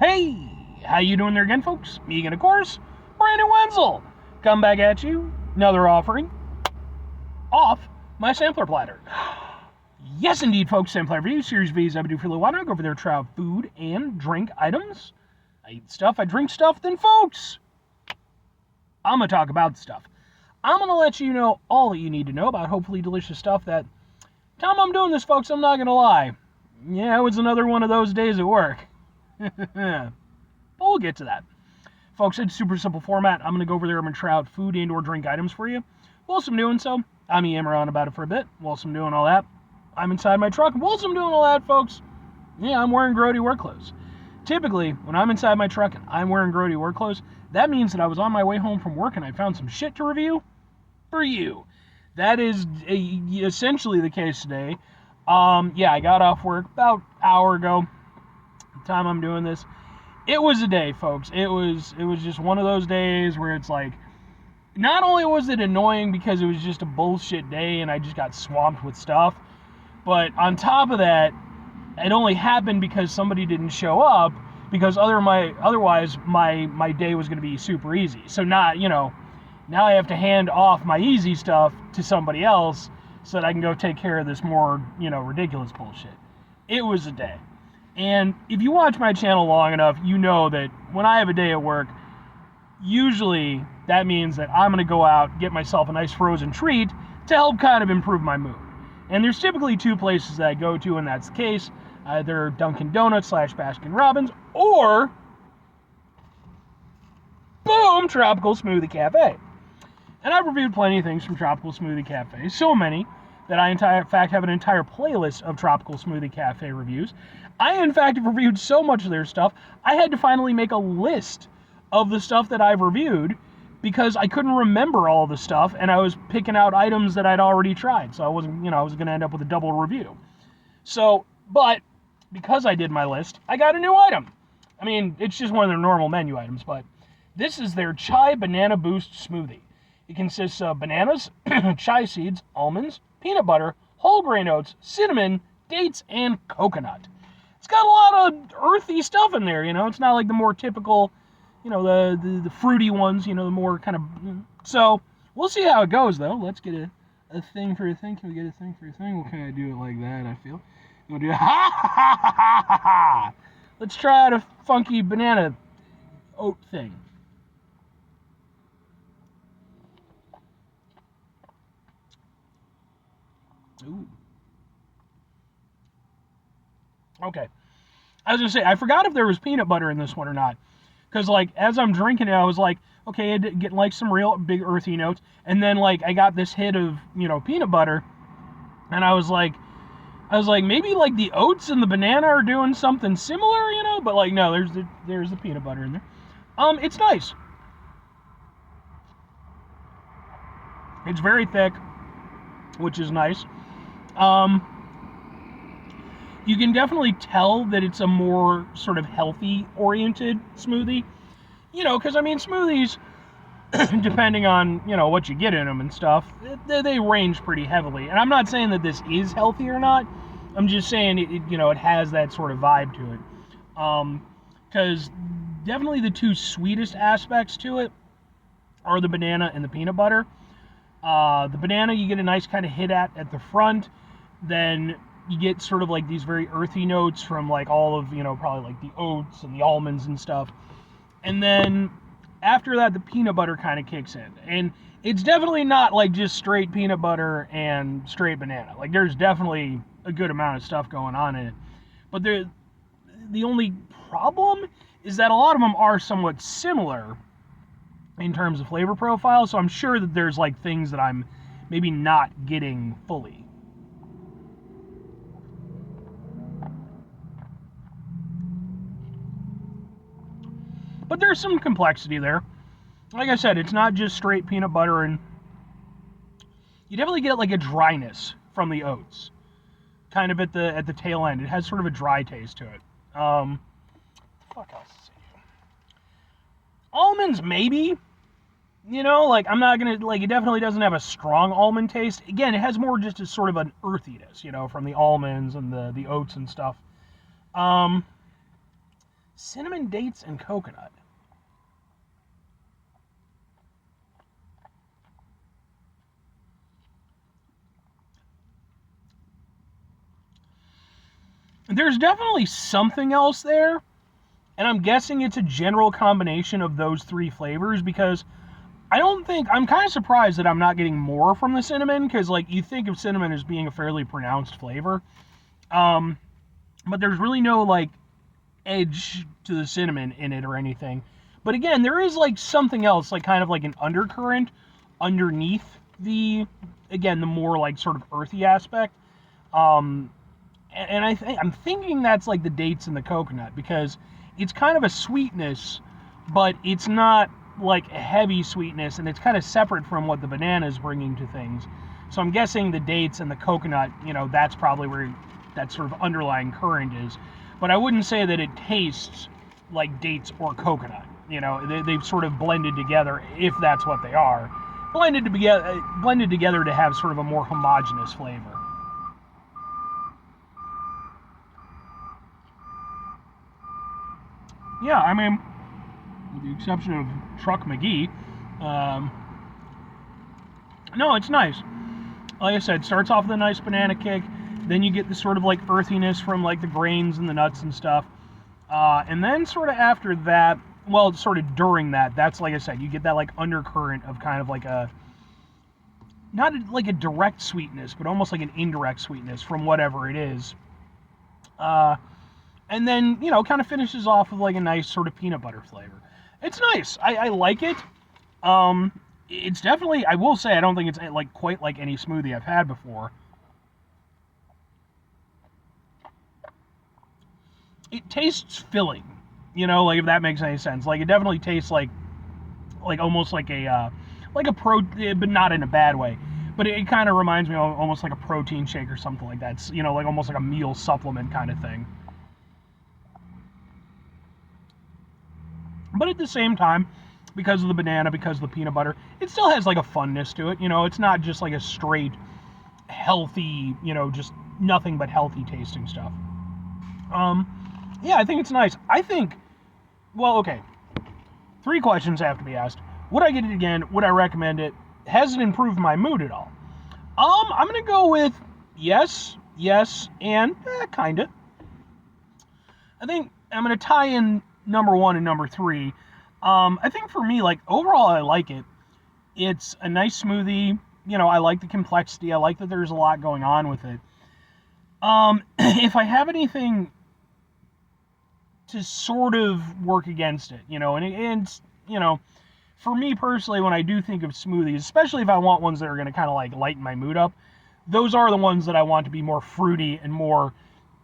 Hey, how you doing there again, folks? Me again, of course, Brandon Wenzel. Come back at you, another offering off my sampler platter. Yes, indeed, folks, sampler review, Series V's I do for a little while. I go over there, try out food and drink items. I eat stuff, I drink stuff, then, folks, I'm going to talk about stuff. I'm going to let you know all that you need to know about hopefully delicious stuff that, time I'm doing this, folks, I'm not going to lie. Yeah, it was another one of those days at work. But we'll get to that. Folks, it's super simple format. I'm going to go over there. I'm going to try out food and or drink items for you. Whilst I'm doing so, I'm yammering on about it for a bit. Whilst I'm doing all that, I'm inside my truck. Whilst I'm doing all that, folks, yeah, I'm wearing grody work clothes. Typically, when I'm inside my truck and I'm wearing grody work clothes, that means that I was on my way home from work and I found some shit to review for you. That is essentially the case today. Yeah, I got off work about an hour ago. The time I'm doing this, it was a day, folks. It was just one of those days where it's like, not only was it annoying because it was just a bullshit day and I just got swamped with stuff, but on top of that, it only happened because somebody didn't show up, because otherwise my day was going to be super easy. So now I have to hand off my easy stuff to somebody else so that I can go take care of this more, ridiculous bullshit. It was a day. And if you watch my channel long enough, you know that when I have a day at work, usually that means that I'm going to go out, get myself a nice frozen treat to help kind of improve my mood. And there's typically two places that I go to, and that's the case. Either Dunkin' Donuts / Baskin Robbins, or, boom, Tropical Smoothie Cafe. And I've reviewed plenty of things from Tropical Smoothie Cafe. So many that I, in fact, have an entire playlist of Tropical Smoothie Cafe reviews. I, in fact, have reviewed so much of their stuff, I had to finally make a list of the stuff that I've reviewed because I couldn't remember all the stuff, and I was picking out items that I'd already tried. So I wasn't, I was going to end up with a double review. So, but because I did my list, I got a new item. I mean, it's just one of their normal menu items, but this is their Chai Banana Boost Smoothie. It consists of bananas, chai seeds, almonds, peanut butter, whole grain oats, cinnamon, dates, and coconut. It's got a lot of earthy stuff in there, It's not like the more typical, the fruity ones, the more kind of... So, we'll see how it goes, though. Let's get a thing for a thing. Can we get a thing for a thing? We'll kind of do it like that, I feel. We'll do ha ha ha ha ha ha. Let's try out a funky banana oat thing. Ooh. Okay. I was going to say, I forgot if there was peanut butter in this one or not. Because, as I'm drinking it, I was like, okay, I get, some real big earthy notes. And then, I got this hit of, peanut butter. And I was like, maybe, the oats and the banana are doing something similar, But, no, there's the peanut butter in there. It's nice. It's very thick, which is nice. You can definitely tell that it's a more sort of healthy-oriented smoothie. Because, smoothies, depending on, what you get in them and stuff, they range pretty heavily. And I'm not saying that this is healthy or not. I'm just saying, it has that sort of vibe to it. Because definitely the two sweetest aspects to it are the banana and the peanut butter. The banana, you get a nice kind of hit at the front. Then you get sort of these very earthy notes from all of, probably the oats and the almonds and stuff. And then after that, the peanut butter kind of kicks in. And it's definitely not just straight peanut butter and straight banana. There's definitely a good amount of stuff going on in it. But the only problem is that a lot of them are somewhat similar in terms of flavor profile. So I'm sure that there's things that I'm maybe not getting fully. But there's some complexity there. Like I said, it's not just straight peanut butter, and you definitely get a dryness from the oats, kind of at the tail end. It has sort of a dry taste to it. Fuck else to say? Almonds, maybe. I'm not gonna it definitely doesn't have a strong almond taste. Again, it has more just a sort of an earthiness, from the almonds and the oats and stuff. Cinnamon, dates, and coconut. There's definitely something else there, and I'm guessing it's a general combination of those three flavors, because I'm kind of surprised that I'm not getting more from the cinnamon, because, like, you think of cinnamon as being a fairly pronounced flavor. But there's really no, like, edge to the cinnamon in it or anything. But again, there is, like, something else, like, kind of like an undercurrent underneath the more, like, sort of earthy aspect. And I'm thinking that's, like, the dates and the coconut, because it's kind of a sweetness, but it's not, like, a heavy sweetness, and it's kind of separate from what the banana is bringing to things. So I'm guessing the dates and the coconut, that's probably where that sort of underlying current is. But I wouldn't say that it tastes like dates or coconut. They've sort of blended together, if that's what they are. Blended together to have sort of a more homogeneous flavor. Yeah, I mean, with the exception of Truck McGee, no, it's nice. Like I said, starts off with a nice banana kick, then you get the sort of, like, earthiness from, like, the grains and the nuts and stuff, and then sort of after that, well, sort of during that, that's, like I said, you get that, like, undercurrent of kind of like not like a direct sweetness, but almost like an indirect sweetness from whatever it is. And then, kind of finishes off with, like, a nice sort of peanut butter flavor. It's nice. I like it. It's definitely, I will say, I don't think it's, like, quite like any smoothie I've had before. It tastes filling, like, if that makes any sense. Like, it definitely tastes like almost like a but not in a bad way. But it kind of reminds me of almost like a protein shake or something like that. It's, like almost like a meal supplement kind of thing. But at the same time, because of the banana, because of the peanut butter, it still has, like, a funness to it. It's not just like a straight healthy, just nothing but healthy tasting stuff. Yeah, I think it's nice. Okay. 3 questions have to be asked. Would I get it again? Would I recommend it? Has it improved my mood at all? I'm going to go with yes, and kinda. I think I'm going to tie in number 1 and number 3. I think for me, like, overall, I like it. It's a nice smoothie. I like the complexity. I like that there's a lot going on with it. If I have anything to sort of work against it, and for me personally, when I do think of smoothies, especially if I want ones that are going to kind of, like, lighten my mood up, those are the ones that I want to be more fruity and more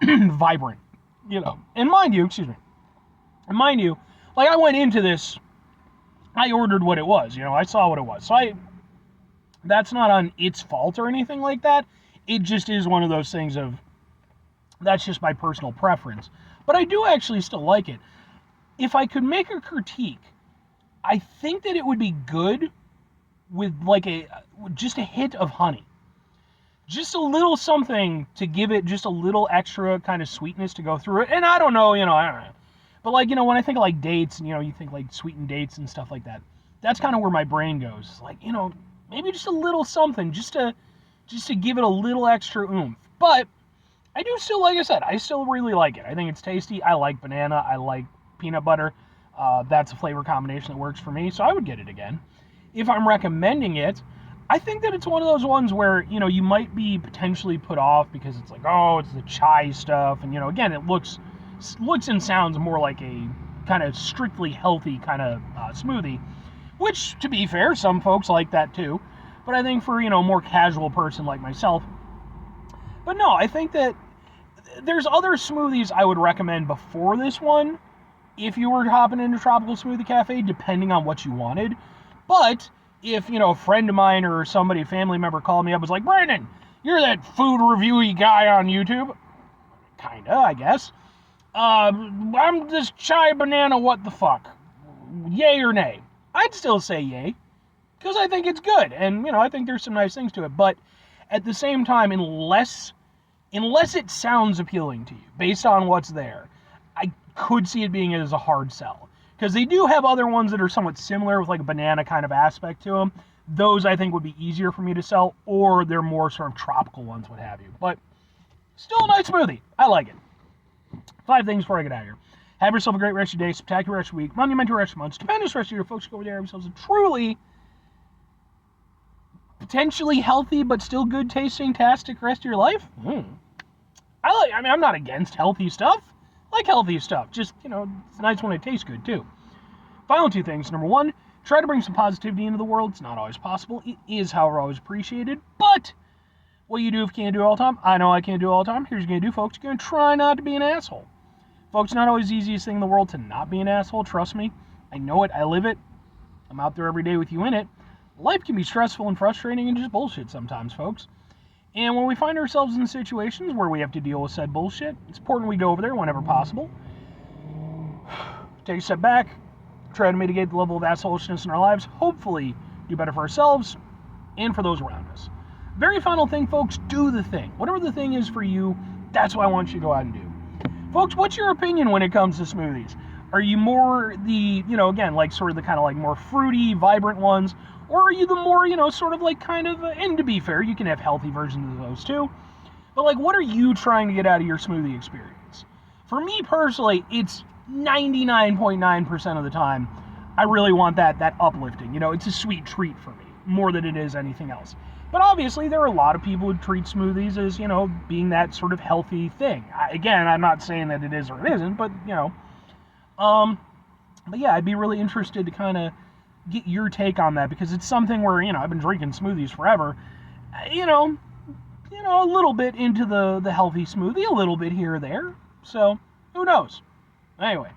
vibrant, And mind you, like, I went into this, I ordered what it was, I saw what it was. So that's not on its fault or anything like that. It just is one of those things of, that's just my personal preference. But I do actually still like it. If I could make a critique, I think that it would be good with, like, just a hint of honey. Just a little something to give it just a little extra kind of sweetness to go through it. And I don't know. But, like, when I think of, like, dates, and, you think, like, sweetened dates and stuff like that, that's kind of where my brain goes. It's like, maybe just a little something, just to give it a little extra oomph. But I do still, like I said, I still really like it. I think it's tasty. I like banana. I like peanut butter. That's a flavor combination that works for me, so I would get it again. If I'm recommending it, I think that it's one of those ones where, you might be potentially put off because it's like, oh, it's the chai stuff. And, again, it looks and sounds more like a kind of strictly healthy kind of smoothie, which, to be fair, some folks like that too. But I think for, a more casual person like myself. But no, I think that there's other smoothies I would recommend before this one, if you were hopping into Tropical Smoothie Cafe, depending on what you wanted. But if, a friend of mine or somebody, a family member, called me up and was like, Brandon, you're that food reviewy guy on YouTube. Kinda, I guess. I'm this chai banana, what the fuck? Yay or nay? I'd still say yay, because I think it's good, and, I think there's some nice things to it. But at the same time, unless it sounds appealing to you, based on what's there, I could see it being as a hard sell. Because they do have other ones that are somewhat similar with like a banana kind of aspect to them. Those I think would be easier for me to sell, or they're more sort of tropical ones, what have you. But still a nice smoothie. I like it. 5 things before I get out of here. Have yourself a great rest of your day, spectacular rest of your week, monumental rest of your month, stupendous rest of your year. Folks, go over there, have yourselves a truly, potentially healthy, but still good tasting, tastic rest of your life. I'm not against healthy stuff. I like healthy stuff. Just, it's nice when it tastes good, too. Final 2 things. Number 1, try to bring some positivity into the world. It's not always possible. It is, however, always appreciated. But what you do if you can't do it all the time, I know I can't do it all the time. Here's what you're going to do, folks. You're going to try not to be an asshole. Folks, not always the easiest thing in the world to not be an asshole. Trust me. I know it. I live it. I'm out there every day with you in it. Life can be stressful and frustrating and just bullshit sometimes, folks. And when we find ourselves in situations where we have to deal with said bullshit, it's important we go over there whenever possible. Take a step back. Try to mitigate the level of assholishness in our lives. Hopefully do better for ourselves and for those around us. Very final thing, folks, do the thing. Whatever the thing is for you, that's what I want you to go out and do. Folks, what's your opinion when it comes to smoothies? Are you more the, again, like sort of the kind of like more fruity, vibrant ones? Or are you the more, sort of like kind of, and to be fair, you can have healthy versions of those too. But like, what are you trying to get out of your smoothie experience? For me personally, it's 99.9% of the time, I really want that uplifting. It's a sweet treat for me, more than it is anything else. But obviously, there are a lot of people who treat smoothies as, being that sort of healthy thing. Again, I'm not saying that it is or it isn't, but, but yeah, I'd be really interested to kind of get your take on that, because it's something where, I've been drinking smoothies forever, a little bit into the healthy smoothie, a little bit here or there, so who knows? Anyway,